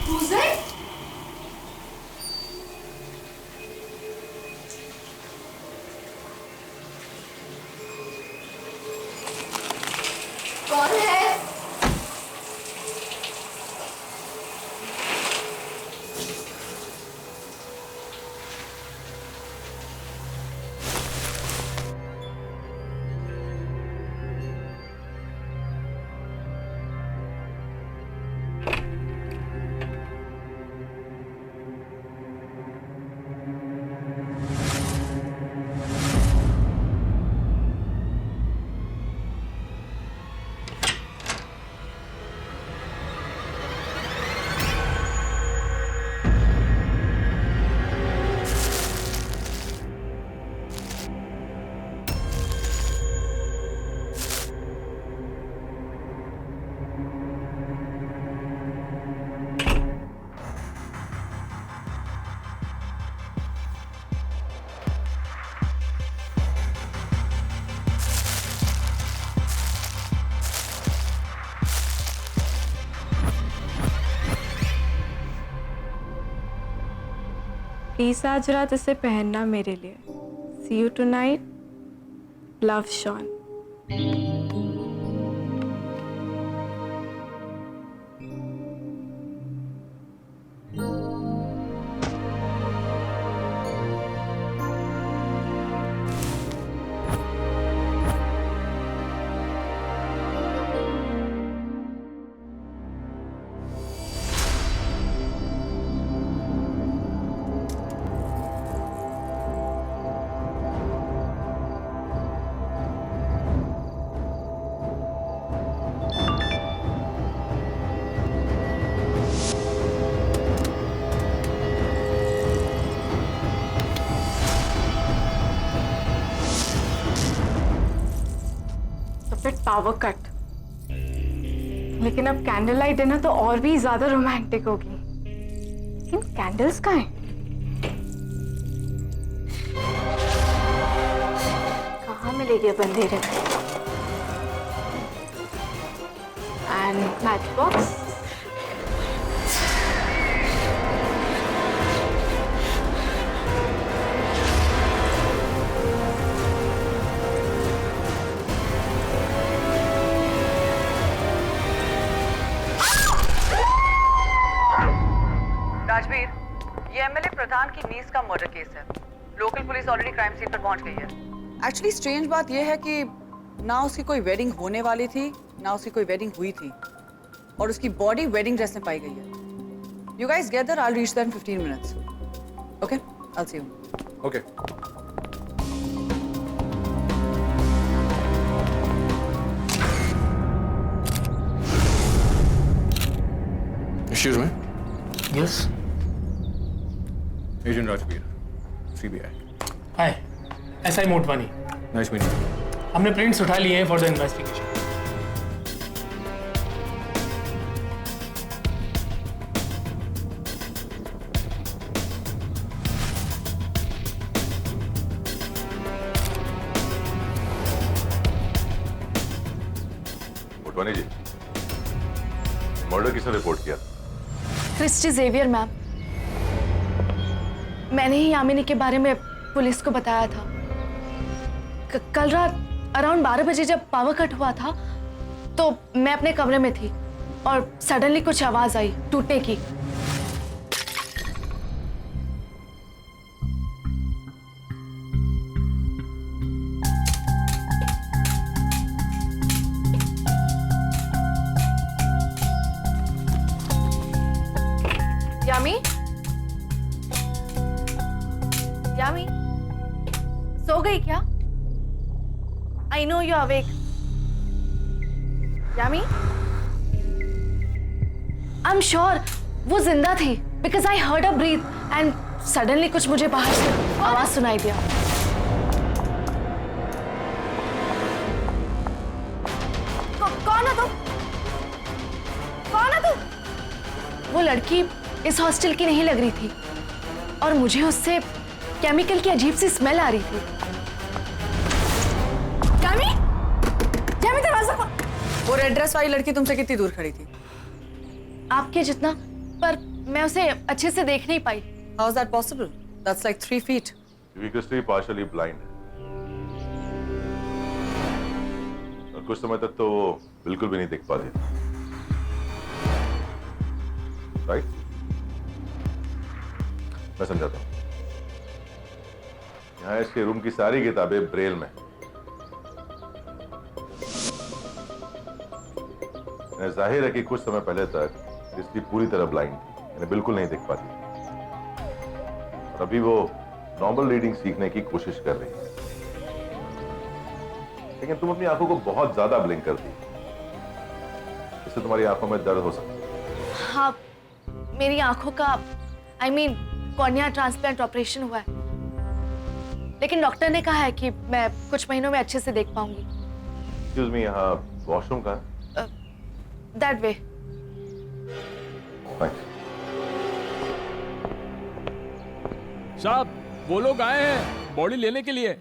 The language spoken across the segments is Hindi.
Who's it? कौन है? प्लीज आज रात इसे पहनना मेरे लिए। See you tonight, love Shawn. Power cut. लेकिन अब कैंडल लाइट डिनर तो और भी ज्यादा रोमांटिक होगी। लेकिन कैंडल्स कहाँ हैं? कहाँ मिलेगी अब अंधेरे में? And match box. राजवीर, ये एमएलए प्रधान की नीस का मर्डर केस है। Local police already crime scene पर पहुंच गई है। एक्चुअली स्ट्रेंज बात यह है कि ना उसकी कोई वेडिंग होने वाली थी, ना उसकी कोई वेडिंग हुई थी, और उसकी बॉडी वेडिंग ड्रेस में पाई गई है। You guys gather, I will reach there in 15 minutes. Okay, I will see you. Okay. Excuse me? Yes. Agent Rajveer, CBI. Hi. SI Motwani. Nice meeting you. हमने प्रिंट्स उठा लिए हैं for the investigation. Motwani ji, murder किसने रिपोर्ट किया? Christy Xavier ma'am. मैंने ही यामिनी के बारे में पुलिस को बताया था। कल रात अराउंड 12 बजे जब पावर कट हुआ था तो मैं अपने कमरे में थी और सडनली कुछ आवाज आई टूटने की। यामी, यामी, सो गई क्या? I know you're awake. Yam, I'm sure वो जिंदा थी because I heard her breathe and suddenly कुछ मुझे बाहर से आवाज सुनाई दिया। कौन है तुम? कौन है तुम? वो लड़की इस हॉस्टल की नहीं लग रही थी और मुझे उससे केमिकल की अजीब सी स्मेल आ रही थी। यामी, यामी दरवाजा खोल। वो रेड ड्रेस वाली लड़की तुमसे कितनी दूर खड़ी थी? आपके जितना, पर मैं उसे अच्छे से देख नहीं पाई। How is that possible? That's like 3 feet. क्योंकि क्रिस्टी पार्शली ब्लाइंड है और कुछ समय तक तो वो बिल्कुल भी नहीं दिख पाती थी, राइट? मैं समझाता हूँ। यहाँ इसके रूम की सारी किताबें ब्रेल में। जाहिर है कि कुछ समय पहले तक इसकी पूरी तरह ब्लाइंड थी, यानी बिल्कुल नहीं दिख पाती थी। और अभी वो नॉर्मल रीडिंग सीखने की कोशिश कर रही है, लेकिन तुम अपनी आंखों को बहुत ज्यादा ब्लिंक करती, इससे तुम्हारी आंखों में दर्द हो सकता है। हाँ, मेरी आंखों का कॉर्निया ट्रांसप्लांट ऑपरेशन हुआ है, लेकिन डॉक्टर ने कहा है कि मैं कुछ महीनों में अच्छे से देख पाऊंगी। एक्सक्यूज मी, यहाँ वॉशरूम कहाँ है? That way. साहब, वो लोग आए हैं बॉडी लेने के लिए।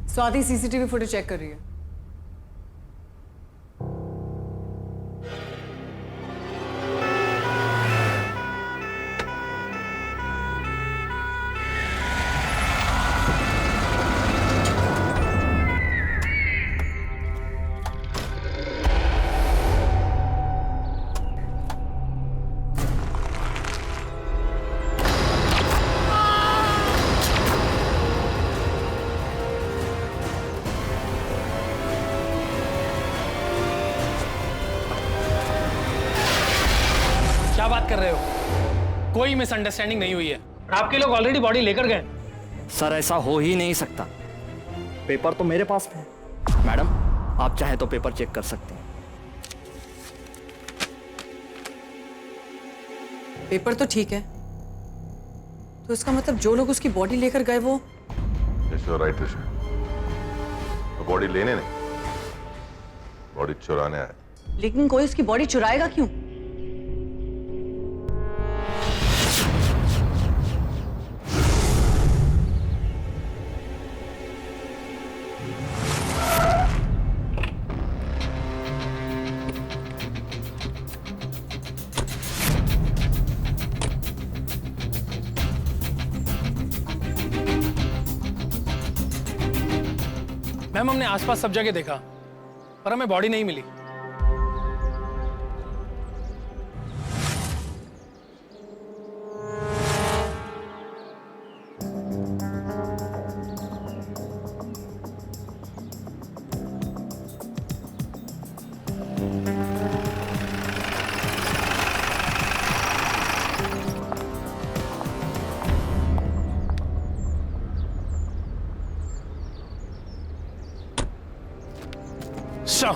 स्वाति सीसीटीवी फुटेज चेक कर रही है। क्या बात कर रहे हो? कोई मिसअंडरस्टैंडिंग नहीं हुई है। आपके लोग ऑलरेडी बॉडी लेकर गए। सर, ऐसा हो ही नहीं सकता। पेपर तो मेरे पास में है। मैडम, आप चाहे तो पेपर चेक कर सकते हैं। पेपर तो ठीक है, तो इसका मतलब जो लोग उसकी बॉडी लेकर गए वो राइट ऋषि, तो बॉडी लेने नहीं, बॉडी चुराने आए। लेकिन कोई उसकी बॉडी चुराएगा क्यों? मैम, हमने आसपास सब जगह देखा पर हमें बॉडी नहीं मिली। So,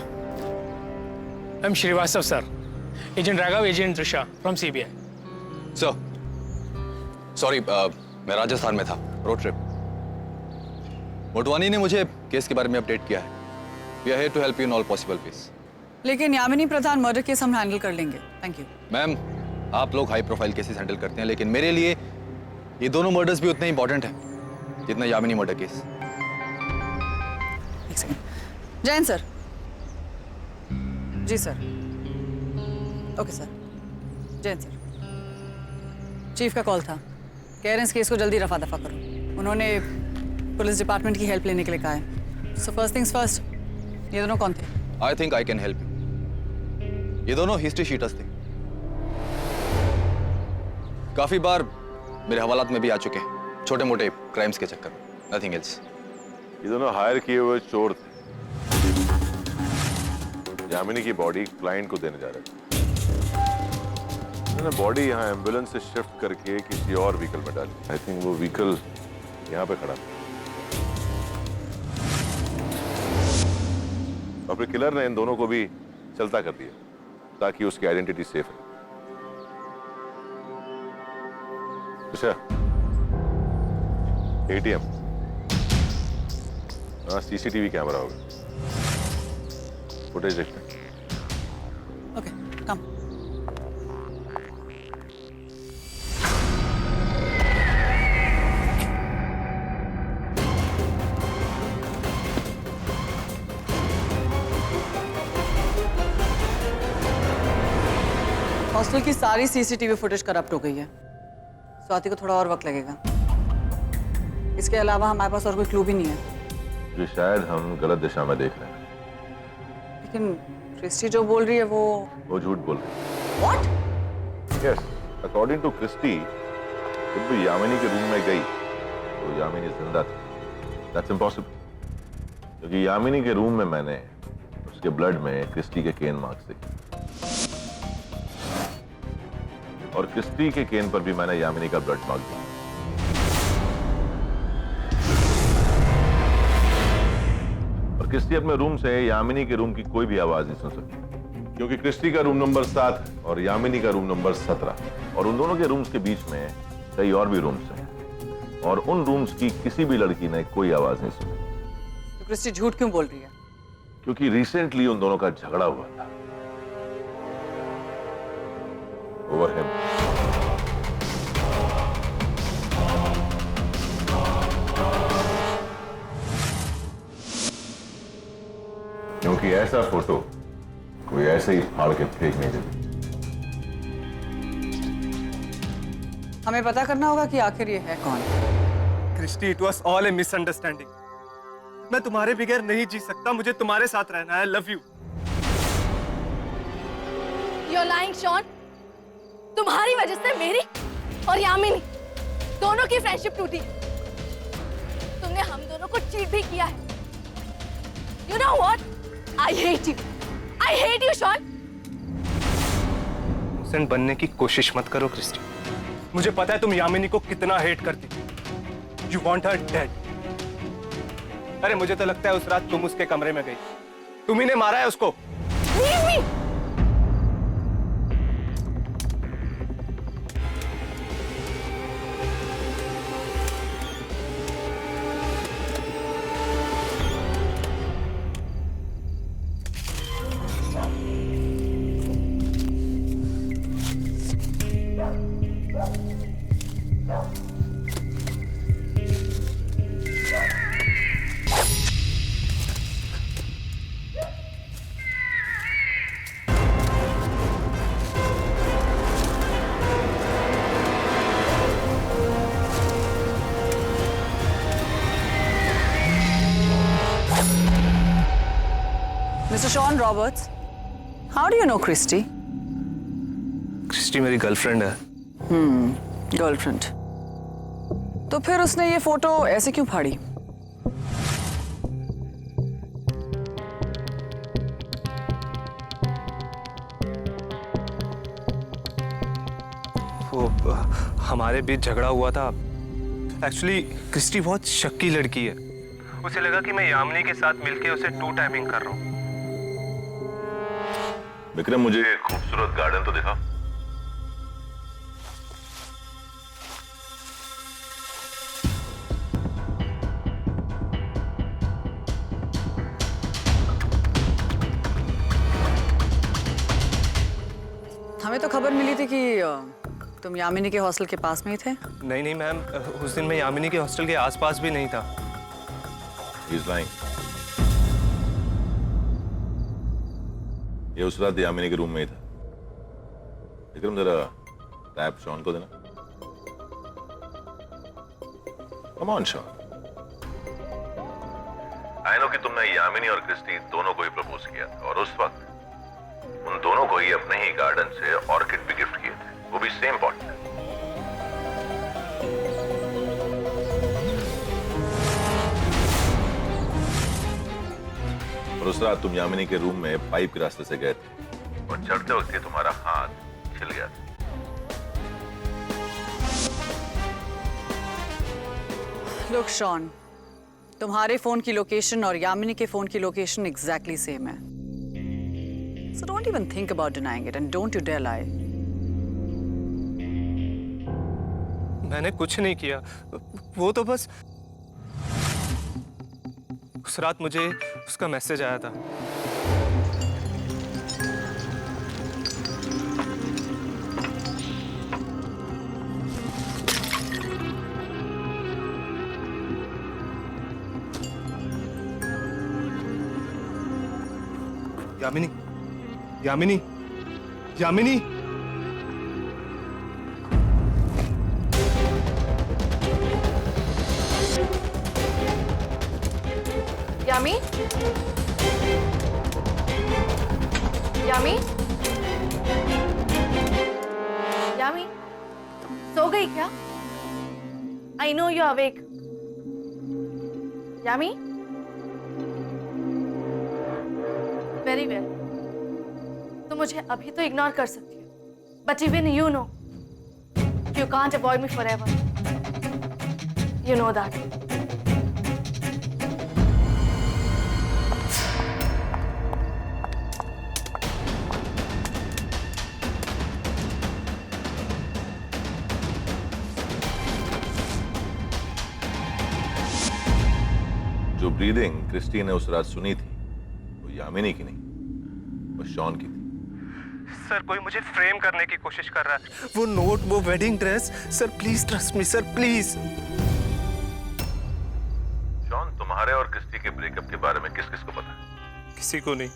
I'm Srivastav, sir. Agent Raghav, Agent Trisha from CBI. Sir, sorry, मैं राजस्थान में था, रोड ट्रिप। मोटवानी ने मुझे केस के बारे में अपडेट किया है। We are here to help you in all possible ways. लेकिन यामिनी प्रधान मर्डर केस हम हैंडल कर लेंगे। Thank you. मैम, आप लोग हाई प्रोफाइल केसेस हैंडल करते हैं, लेकिन मेरे लिए ये दोनों मर्डर्स भी उतने इंपॉर्टेंट हैं। जितना यामिनी मर्डर केस। एक सेकंड। जैन सर। जी sir. Okay sir. Jain sir, chief का कॉल था, कह रहे हैं इस केस को जल्दी रफा दफा करो। उन्होंने पुलिस डिपार्टमेंट की हेल्प लेने के लिए कहा है। सो फर्स्ट थिंग्स फर्स्ट, ये दोनों कौन थे? I think I can help you. ये दोनों हिस्ट्री शीटर्स थे, काफी बार मेरे हवालात में भी आ चुके हैं, छोटे मोटे क्राइम्स के चक्कर में, नथिंग एल्स। ये दोनों हायर किए हुए चोर थे। यामिनी की बॉडी क्लाइंट को देने जा रहे थे। उन्होंने बॉडी यहाँ एम्बुलेंस से शिफ्ट करके किसी और व्हीकल में डाली। आई थिंक वो व्हीकल यहाँ पे खड़ा था और फिर किलर ने इन दोनों को भी चलता कर दिया ताकि उसकी आइडेंटिटी सेफ है। अच्छा, एटीएम, हाँ, सीसीटीवी कैमरा होगा, फुटेज देखते हैं। ओके, कम। हॉस्टल की सारी सीसीटीवी फुटेज करप्ट हो गई है। स्वाति को थोड़ा और वक्त लगेगा। इसके अलावा हमारे पास और कोई क्लू भी नहीं है। जो शायद हम गलत दिशा में देख रहे हैं। लेकिन क्रिस्टी जो बोल रही है वो झूठ बोल रही है। What? Yes, according to Christy, जब भी यामिनी के रूम में गई तो यामिनी जिंदा थी। दैट्स इम्पॉसिबल, क्योंकि यामिनी के रूम में मैंने उसके ब्लड में क्रिस्टी के केन मार्क्स देखे और क्रिस्टी के केन पर भी मैंने यामिनी का ब्लड मार्क देखा। और क्रिस्टी अपने रूम से यामिनी के रूम की कोई भी आवाज नहीं सुन सकती, क्योंकि क्रिस्टी का रूम नंबर 7 और यामिनी का रूम नंबर 17 और उन दोनों के रूम्स के बीच में कई और भी रूम्स हैं और उन रूम्स की किसी भी लड़की ने कोई आवाज नहीं सुनी। तो क्रिस्टी झूठ क्यों बोल रही है? क्योंकि रिसेंटली उन दोनों का झगड़ा हुआ था ओवर हिम। क्योंकि ऐसा फोटो कोई ऐसे ही फाड़ के फेंक नहीं देती। हमें पता करना होगा कि आखिर ये है कौन। Christy, it was all a misunderstanding. मैं तुम्हारे बगैर नहीं जी सकता, मुझे तुम्हारे साथ रहना है। Love you. You're lying, Shaun. तुम्हारी वजह से मेरी और यामिनी दोनों की फ्रेंडशिप टूटी। तुमने हम दोनों को चीट भी किया है। You know what? I hate you. I hate you, Shaun. Hussain बनने की कोशिश मत करो क्रिस्टी। मुझे पता है तुम यामिनी को कितना हेट करती। You want her dead. अरे मुझे तो लगता है उस रात तुम उसके कमरे में गई, तुम ही ने मारा है उसको। Leave me. Mr. Sean Roberts, how do you know Christy? Christie मेरी गर्लफ्रेंड है। गर्लफ्रेंड। तो फिर उसने ये फोटो ऐसे क्यों फाड़ी? वो हमारे बीच झगड़ा हुआ था। एक्चुअली क्रिस्टी बहुत शक्की लड़की है। उसे लगा कि मैं यामिनी के साथ मिलके उसे टू टाइमिंग कर रहा हूँ। विक्रम, मुझे एक खूबसूरत गार्डन तो दिखा। हमें तो खबर मिली थी कि तुम यामिनी के हॉस्टल के पास में ही थे? नहीं नहीं मैम, उस दिन मैं यामिनी के हॉस्टल के आसपास भी नहीं था। He's lying. ये उस रात यामिनी के रूम में ही था। विक्रम जरा टैप शॉन को देना। Come on, Shaun. I know कि तुमने यामिनी और क्रिस्टी दोनों को ही प्रपोज किया था और उस वक्त उन दोनों को ही अपने ही गार्डन से ऑर्किड भी गिफ्ट किए थे, वो भी सेम पॉट में। और उस रात तुम यामिनी के रूम में पाइप के रास्ते से गए थे और चढ़ते वक्त तुम्हारा हाथ छिल गया था। लुक शॉन, तुम्हारे फोन की लोकेशन और यामिनी के फोन की लोकेशन एग्जैक्टली सेम है। So don't even think about denying it and don't you dare lie. मैंने कुछ नहीं किया, वो तो बस उस रात मुझे उसका मैसेज आया था। यामिनी, यामिनी, यामिनी। यामी? यामी? यामी? सो गई क्या? I know you're awake. Yam? Very well. तो मुझे अभी तो इग्नोर कर सकती हो, but even you know, you can't avoid me forever. You know that. जो ब्रीदिंग क्रिस्टी ने उस रात सुनी थी वो यामिनी की नहीं, वो शॉन की थी। सर, कोई मुझे फ्रेम करने की कोशिश कर रहा है। वो नोट, वो wedding dress, sir please trust me sir, please. Shaun, तुम्हारे और क्रिस्टी के ब्रेकअप के बारे में किस किस को पता है? किसी को नहीं।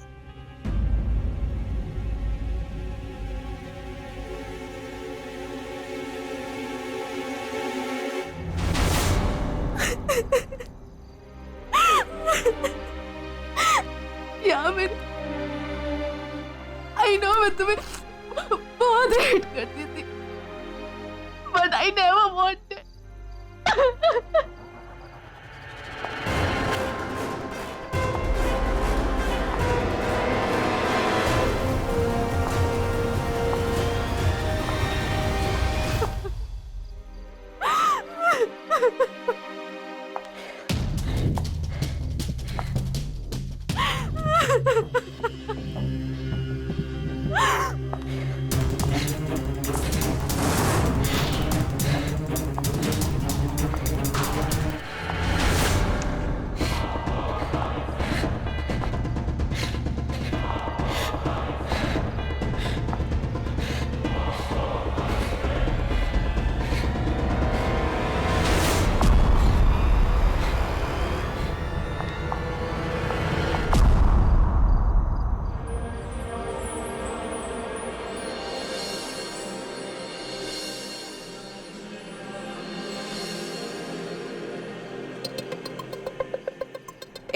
यामिन, I know मैं तुम्हें बहुत हेट करती थी, but I never wanted.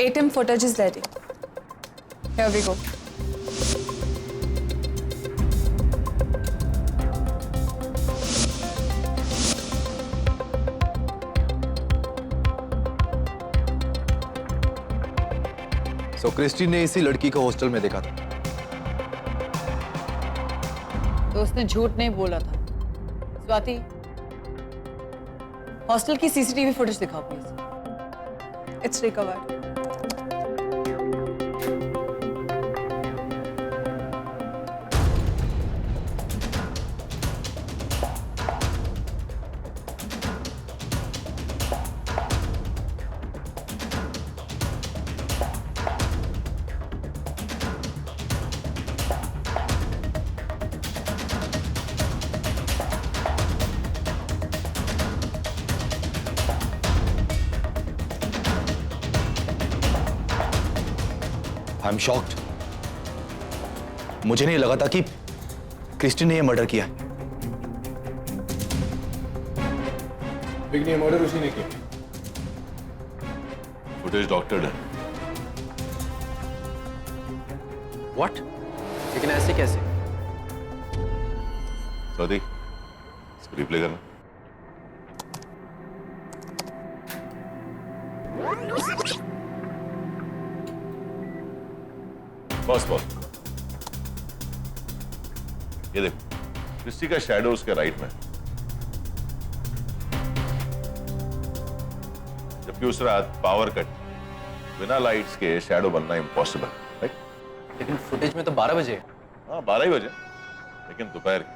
ATM footage is ready. Here we go. So Christy ने इसी लड़की को हॉस्टल में देखा था। तो उसने झूठ नहीं बोला था। स्वाति, हॉस्टल की सीसीटीवी फुटेज दिखाओ please. It's recovered. I am shocked. मुझे नहीं लगा था कि क्रिस्टी ने यह मर्डर किया है। लेकिन ये मर्डर उसी ने किया। फुटेज डॉक्टर्ड है। व्हाट? लेकिन ऐसे कैसे? सौदी, इसको रिप्ले करना। बॉस ये देखो, क्रिस्टी का शैडो उसके राइट में है, जबकि उस रात पावर कट, बिना लाइट्स के शैडो बनना इम्पॉसिबल, राइट? लेकिन फुटेज में तो 12 बजे है। हाँ 12 ही बजे, लेकिन दोपहर की।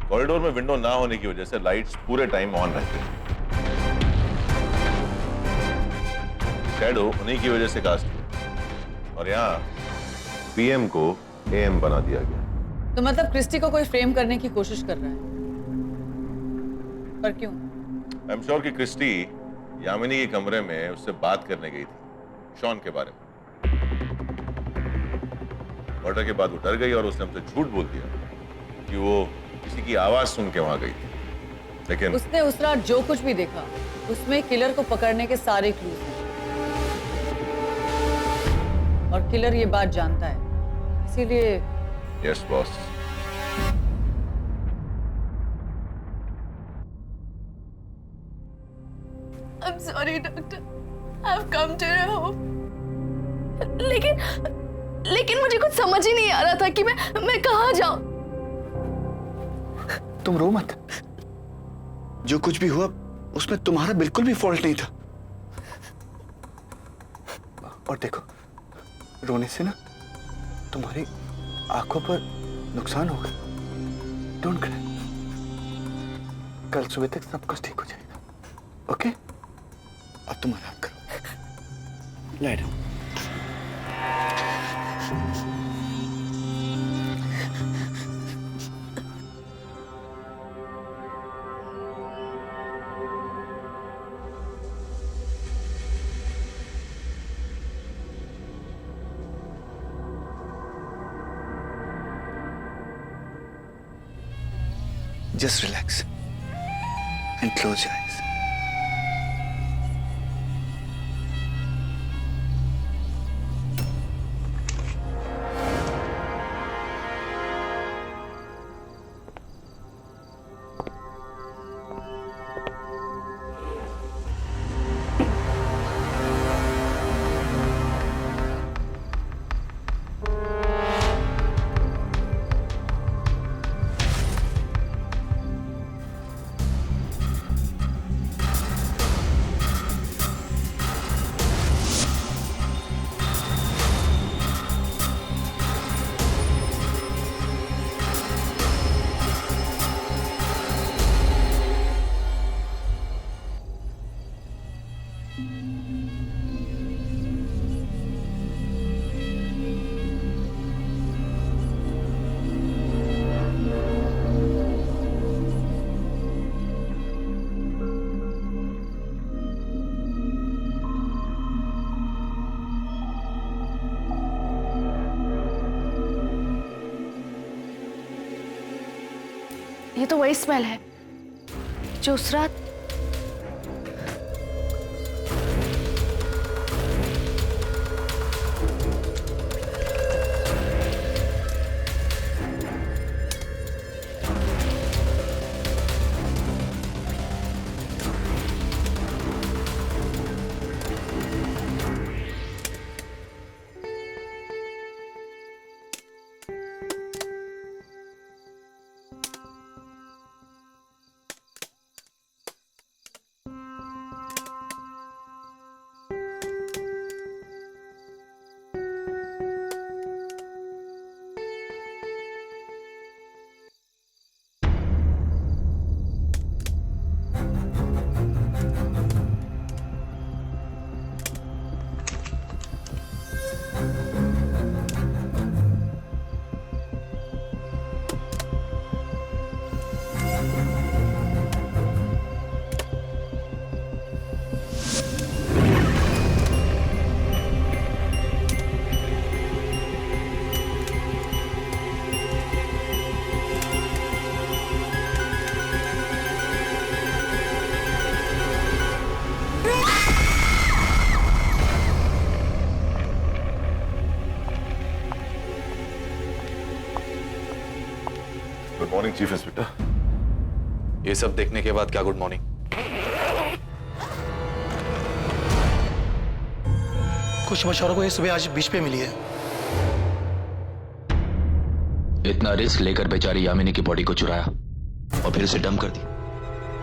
कॉरिडोर में विंडो ना होने की वजह से लाइट्स पूरे टाइम ऑन रहती हैं। शैडो उन्हीं की वजह से कास्ट हुआ और यहाँ पीएम को एएम बना दिया गया। तो मतलब क्रिस्टी को कोई फ्रेम करने की कोशिश कर रहा है, पर क्यों? आई एम श्योर कि क्रिस्टी यामिनी के कमरे में उससे बात करने गई थी शॉन के बारे में। मर्डर के बाद वो डर गई और उसने हमसे झूठ बोल दिया कि वो किसी की आवाज सुन के वहां गई थी, लेकिन उसने उस रात जो कुछ भी देखा उसमें किलर को पकड़ने के सारे क्लूज हैं और किलर ये बात जानता है, इसीलिए। Yes boss. I'm sorry, doctor. I've come to your home. लेकिन मुझे कुछ समझ ही नहीं आ रहा था कि मैं कहाँ जाऊं। तुम रो मत। जो कुछ भी हुआ उसमें तुम्हारा बिल्कुल भी फॉल्ट नहीं था। और देखो, रोने से ना तुम्हारी आंखों पर नुकसान होगा। Don't cry. कल सुबह तक सब कुछ ठीक हो जाएगा। ओके? अब तुम आराम करो। lie down. Just relax and close your eyes. ये तो वही स्मेल है जो उस रात मॉर्निंग चीफ इंस्पेक्टर। ये सब देखने के बाद क्या गुड मॉर्निंग? कुछ मशवरों को ये सुबह आज बीच पे मिली है। इतना रिस्क लेकर बेचारी यामिनी की बॉडी को चुराया और फिर उसे डंप कर दी,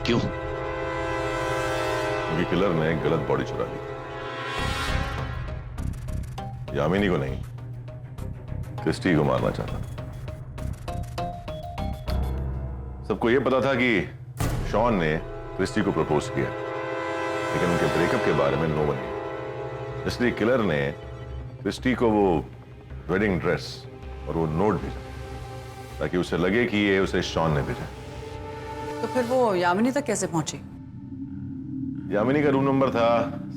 क्यों? क्योंकि किलर ने एक गलत बॉडी चुरा ली। यामिनी को नहीं, क्रिस्टी को मारना चाहता। सबको यह पता था कि शॉन ने क्रिस्टी को प्रपोज किया, लेकिन उनके ब्रेकअप के बारे में नो वन न्यू। इसलिए किलर ने क्रिस्टी को वो वेडिंग ड्रेस और वो नोट भेजा ताकि उसे लगे कि ये उसे शॉन ने भेजा। तो फिर वो यामिनी तक कैसे पहुंची? यामिनी का रूम नंबर था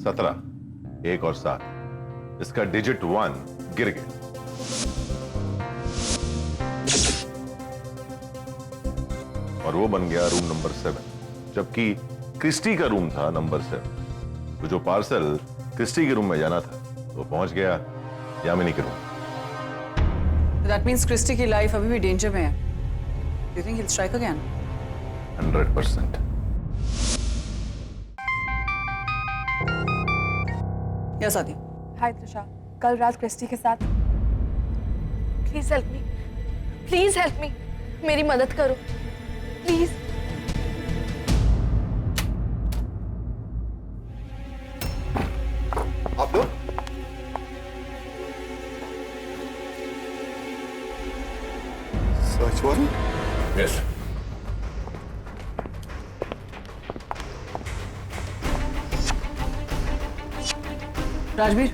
17, 1 और 7। इसका डिजिट 1 गिर गया। और वो बन गया रूम नंबर 7, जबकि क्रिस्टी का रूम था नंबर 7। तो जो पार्सल क्रिस्टी के रूम में जाना था वो पहुंच गया यामिनी के रूम। दैट मींस क्रिस्टी की लाइफ अभी भी डेंजर में है। You think he will strike again? 100%। Yes आदि। हाय त्रिशा, कल रात क्रिस्टी के साथ। Please help me, please help me, मेरी मदद करो प्लीज। आप लोग सर्च वारंट? यस। राजवीर,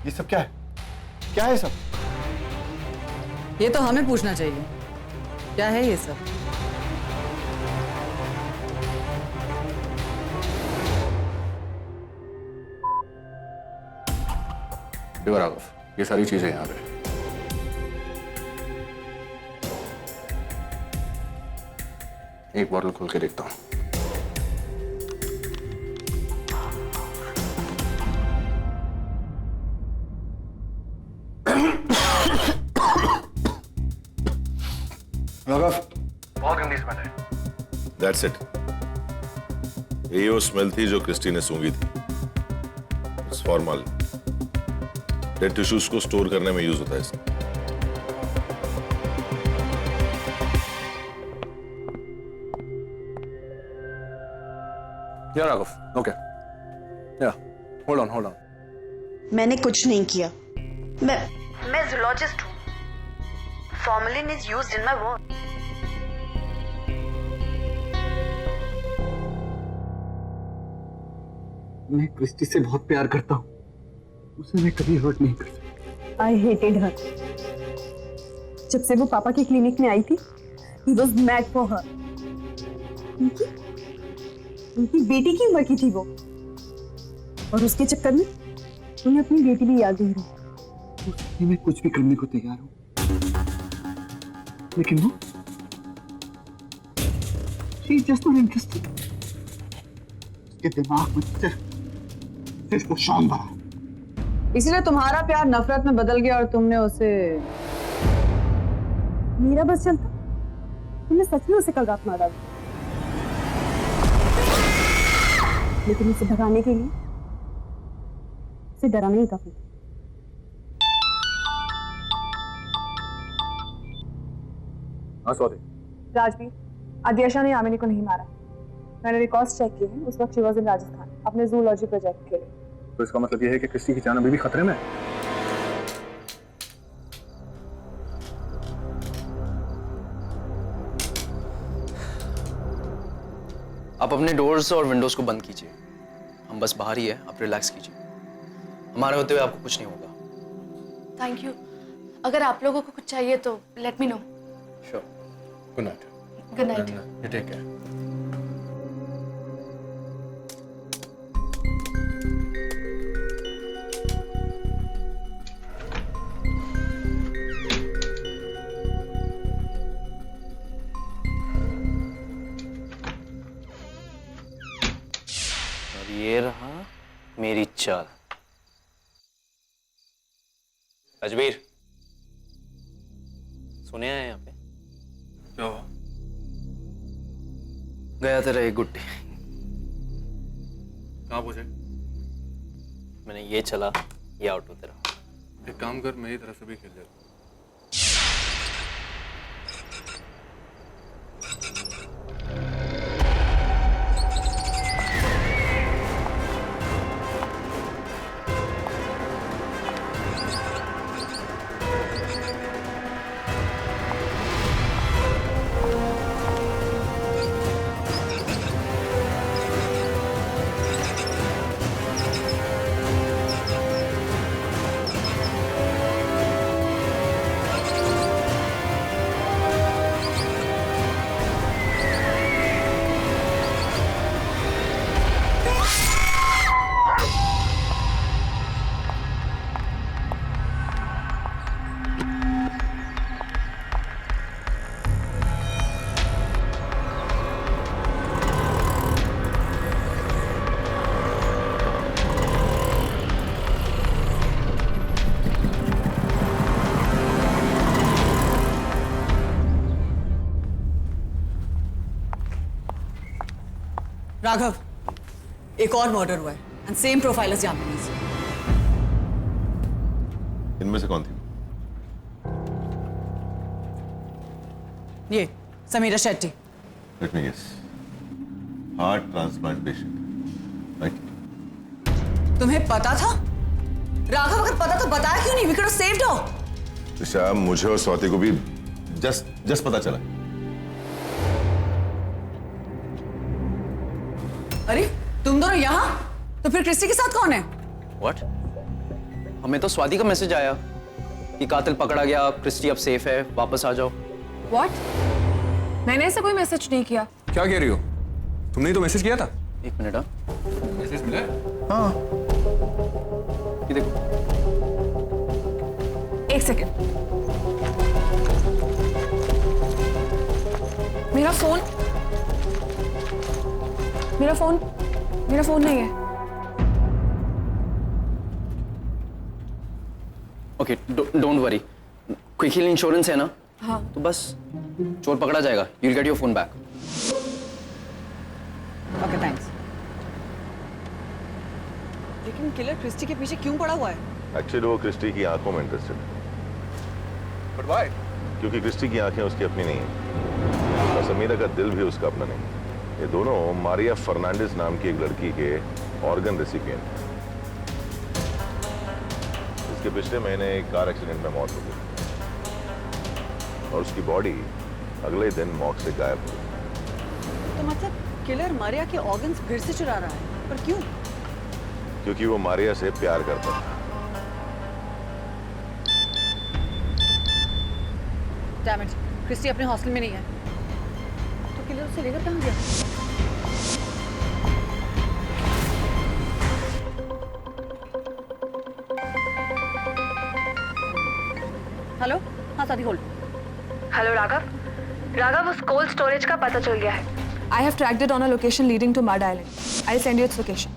ये सब क्या है? क्या है सब? ये तो हमें पूछना चाहिए, क्या है ये सब? राघव, ये सारी चीजें यहाँ पे। एक बॉटल खोल के देखता हूँ। राघव, बहुत गंदी स्मेल है। That's it. यही वो स्मेल थी जो क्रिस्टी ने सूंघी थी। It's formal. डेड टिश्यूज को स्टोर करने में यूज होता है इसका। या राघव, ओके। या, होल्ड ऑन। मैंने कुछ नहीं किया। मैं जूलॉजिस्ट हूँ। Formalin is used in my work. मैं क्रिस्टी से बहुत प्यार करता हूँ। उसे मैं कभी हर्ट नहीं कर सकता। आई हेटेड हर। जब से वो पापा के क्लिनिक में आई थी, he was mad for her। उनकी बेटी की उम्र की थी वो, और उसके चक्कर में उन्हें अपनी बेटी भी याद नहीं रही। उसके मैं कुछ भी करने को तैयार हूँ, लेकिन वो she is just not interested। उसके दिमाग में सिर्फ वो शॉन भरा। इसलिए तुम्हारा प्यार नफरत में बदल गया और तुमने उसे। मेरा बस चलता, तुमने सच में उसे कल रात मारा, लेकिन उसे भगाने के लिए उसे डराना ही काफी। हाँ स्वाति। राजवीर, आद्याशा ने यामिनी को नहीं मारा। मैंने रिकॉर्ड्स चेक किए हैं, उस वक्त शी वाज इन राजस्थान अपने जूलॉजी प्रोजेक्ट के लिए। तो इसका मतलब यह है कि क्रिस्टी की जान अभी भी खतरे में है। आप अपने डोर्स और विंडोज को बंद कीजिए। हम बस बाहर ही है, आप रिलैक्स कीजिए। हमारे होते हुए आपको कुछ नहीं होगा। Thank you. अगर आप लोगों को कुछ चाहिए तो let me know. Sure. Good night. Good night. You take care. और ये रहा मेरी चाल। अजमेर सुने हैं यहाँ पे? क्या हुआ? गया तेरा एक गुट्टी। कहाँ पहुँचे? मैंने ये चला, ये आउट हो तेरा। एक काम कर, मेरी तरफ से भी खेल ले। राघव, एक और मर्डर हुआ है and same profile as Yamini's. इनमें से कौन थी? ये Samira Shetty. Let me guess, heart transplant patient, right? तुम्हें पता था? राघव, अगर पता तो बताया क्यों नहीं? वी कुड हैव सेव्ड हर। ऋषा, मुझे और स्वाति को भी जस्ट पता चला। अरे तुम दोनों यहाँ? तो फिर क्रिस्टी के साथ कौन है? What? हमें तो स्वाति का मैसेज आया कि कातिल पकड़ा गया, क्रिस्टी अब सेफ है, वापस आ जाओ। What? मैंने ऐसा कोई मैसेज नहीं किया। क्या कह रही हो? तुमने ही तो मैसेज किया था। एक मिनट। हाँ, मैसेज मिला? हाँ, ये देखो। एक सेकेंड। मेरा फोन नहीं है। Okay, don't worry. Quick hill insurance है ना? हाँ। तो बस चोर पकड़ा जाएगा। You will get your phone back. Okay, thanks. लेकिन किलर क्रिस्टी के पीछे क्यों पड़ा हुआ है? एक्चुअली वो क्रिस्टी की आंखों में इंटरेस्टेड है। But why? क्योंकि क्रिस्टी की आंखें उसकी अपनी नहीं है और समीरा का दिल भी उसका अपना नहीं है। ये दोनों मारिया फर्नांडिस नाम की एक लड़की के ऑर्गन रेसिपिएंट हैं, जिसके पिछले महीने एक कार एक्सीडेंट में मौत हो गई और उसकी बॉडी अगले दिन मॉर्ग से गायब हो गई। तो मतलब किलर मारिया के ऑर्गन्स फिर से चुरा रहा है, पर क्यों? क्योंकि वो मारिया से प्यार करता था। डैम इट, क्रिस्टी अपने हॉस्टल में नहीं है। तो किलर उसे लेकर कहाँ गया? हेलो, हाँ साथी, होल्ड। हेलो राघव, उस कोल्ड स्टोरेज का पता चल गया है। I have tracked it on a location leading to Mud Island. I'll send you its location.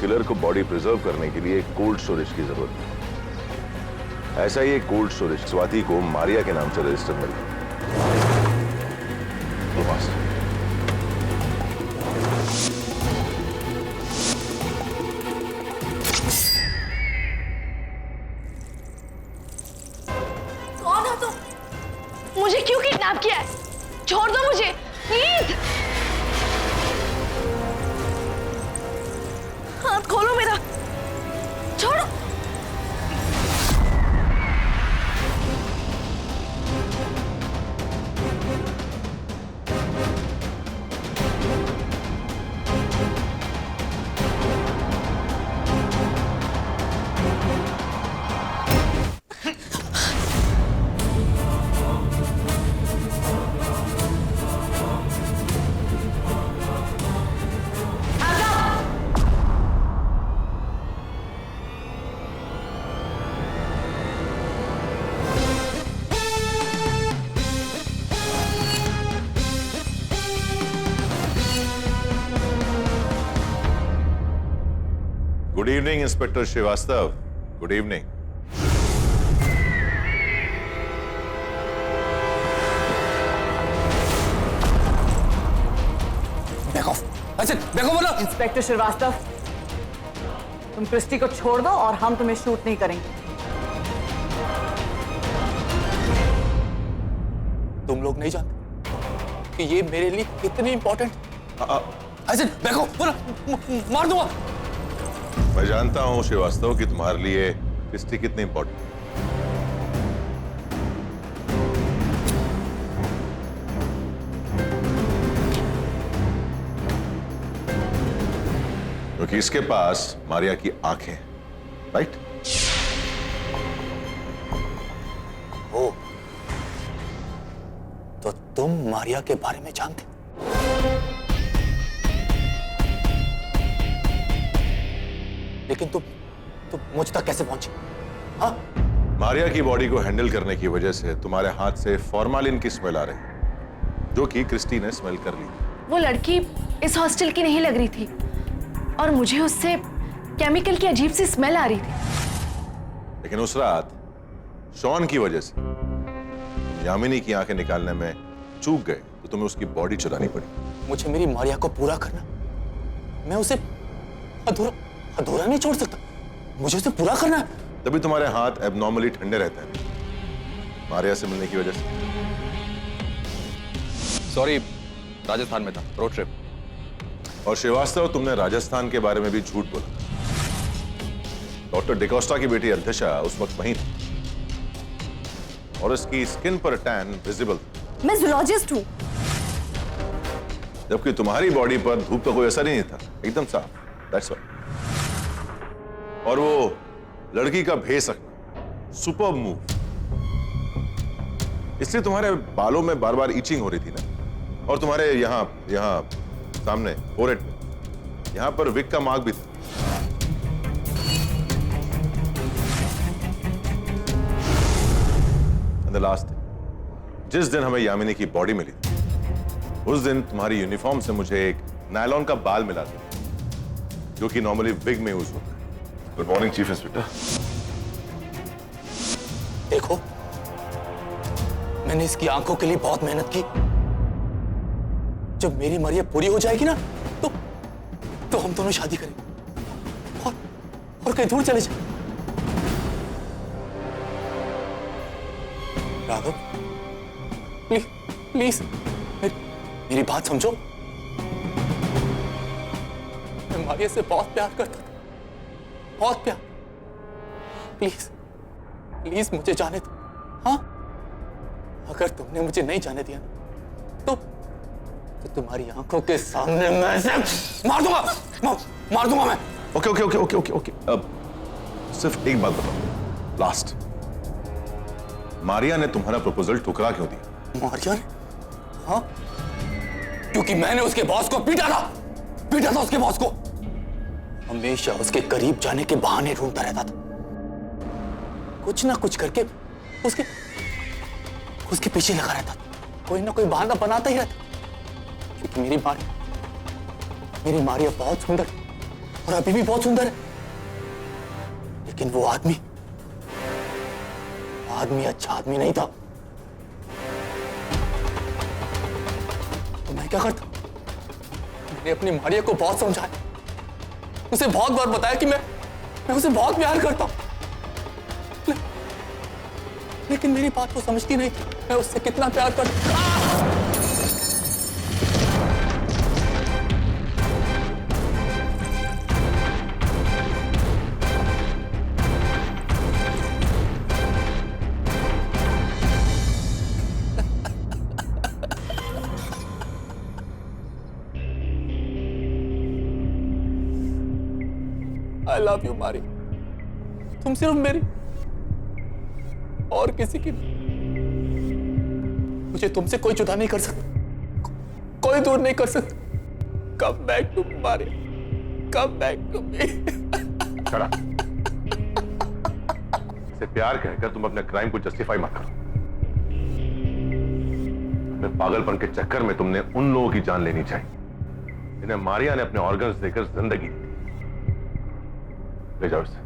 Killer को बॉडी प्रिजर्व करने के लिए कोल्ड स्टोरेज की जरूरत है। ऐसा ही एक कोल्ड स्टोरेज स्वाति को मारिया के नाम से रजिस्टर मिला। कौन हो तुम? मुझे क्यों किडनैप किया है? छोड़ दो मुझे, प्लीज। हाथ खोलो मेरा, छोड़ो। Good evening inspector Shrivastava. Good evening. Back off. अच्छा बैक ऑफ बोलो। इंस्पेक्टर श्रीवास्तव, तुम क्रिस्टी को छोड़ दो और हम तुम्हें शूट नहीं करेंगे। तुम लोग नहीं जानते कि ये मेरे लिए कितनी इंपॉर्टेंट। अच्छा बैक ऑफ बोलो, मार दूंगा। मैं जानता हूं श्रीवास्तव कि तुम्हारे लिए क्रिस्टी कितनी इंपॉर्टेंट। क्योंकि इसके पास मारिया की आंखें हैं, राइट? ओ, तो तुम मारिया के बारे में जानते? लेकिन तुम मुझ तक कैसे पहुंचे? हाँ? मारिया की बॉडी को हैंडल करने की वजह से तुम्हारे हाथ से फॉर्मालिन की स्मेल आ रही है, जो कि क्रिस्टी ने स्मेल कर ली। वो लड़की इस हॉस्टल की नहीं लग रही थी और मुझे उससे केमिकल की अजीब सी स्मेल आ रही थी। लेकिन उस रात शॉन की वजह से यामिनी की आंखें निकालने में चूक गए तो तुम्हें उसकी बॉडी चुरानी पड़ी। मुझे मेरी मारिया को पूरा करना, मैं उसे अधूरा नहीं छोड़ सकता। मुझे उसे पूरा करना है। तभी तुम्हारे हाथ एबनॉर्मली ठंडे रहते हैं मारिया से मिलने की वजह से। सॉरी, राजस्थान में था, रोड ट्रिप। और श्रीवास्तव, तुमने राजस्थान के बारे में भी झूठ बोला। डॉक्टर डिकोस्टा की बेटी अध्यक्षा उस वक्त वहीं थी और इसकी स्किन पर टैन विजिबल। मैं जूलॉजिस्ट हूँ। जबकि तुम्हारी बॉडी पर धूप का कोई असर ही नहीं था, एकदम साफ। That's why. और वो लड़की का भेस रखना, सुपर मूव। इससे तुम्हारे बालों में बार बार इचिंग हो रही थी ना, और तुम्हारे यहाँ सामने फोरहेड पे यहां पर विक का मार्क भी था। एंड द लास्ट, जिस दिन हमें यामिनी की बॉडी मिली थी, उस दिन तुम्हारी यूनिफॉर्म से मुझे एक नायलॉन का बाल मिला था, जो कि नॉर्मली विग में यूज होता है। Good morning chief inspector. देखो, मैंने इसकी आंखों के लिए बहुत मेहनत की। जब मेरी मरिया पूरी हो जाएगी ना, तो हम दोनों शादी करेंगे और कहीं दूर चले जाए। राघव, प्लीज मेरी बात समझो। मैं मारिया से बहुत प्यार करता था, बहुत प्यार। प्लीज मुझे जाने दो। हाँ, अगर तुमने मुझे नहीं जाने दिया तो तुम्हारी आंखों के सामने मैं इसे मार दूंगा मैं। ओके। अब सिर्फ एक बात बताओ, लास्ट। मारिया ने तुम्हारा प्रपोजल ठुकरा क्यों दिया? मारिया ने? हाँ, क्योंकि मैंने उसके बॉस को पीटा था उसके बॉस को। हमेशा उसके करीब जाने के बहाने ढूंढता रहता था, कुछ ना कुछ करके उसके पीछे लगा रहता था, कोई ना कोई बहाना बनाता ही रहता। क्योंकि मेरी मारिया बहुत सुंदर और अभी भी बहुत सुंदर है, लेकिन वो आदमी अच्छा आदमी नहीं था। तो मैं क्या करता? मैंने अपनी मारिया को बहुत समझाया, उसे बहुत बार बताया कि मैं उसे बहुत प्यार करता हूं, लेकिन मेरी बात वो समझती नहीं। मैं उससे कितना प्यार करता। I love you, मारी। तुम सिर्फ मेरी और किसी की नहीं। मुझे तुमसे कोई जुदा नहीं कर सकता, कोई दूर नहीं कर सकता। Come back to me, मारी। Come back to me। चला। इसे प्यार कहकर तुम अपने क्राइम को जस्टिफाई मत करो। अपने पागलपन के चक्कर में तुमने उन लोगों की जान लेनी चाहिए जिन्हें मारिया ने अपने ऑर्गन्स देकर जिंदगी दी। ले जाओ इसे।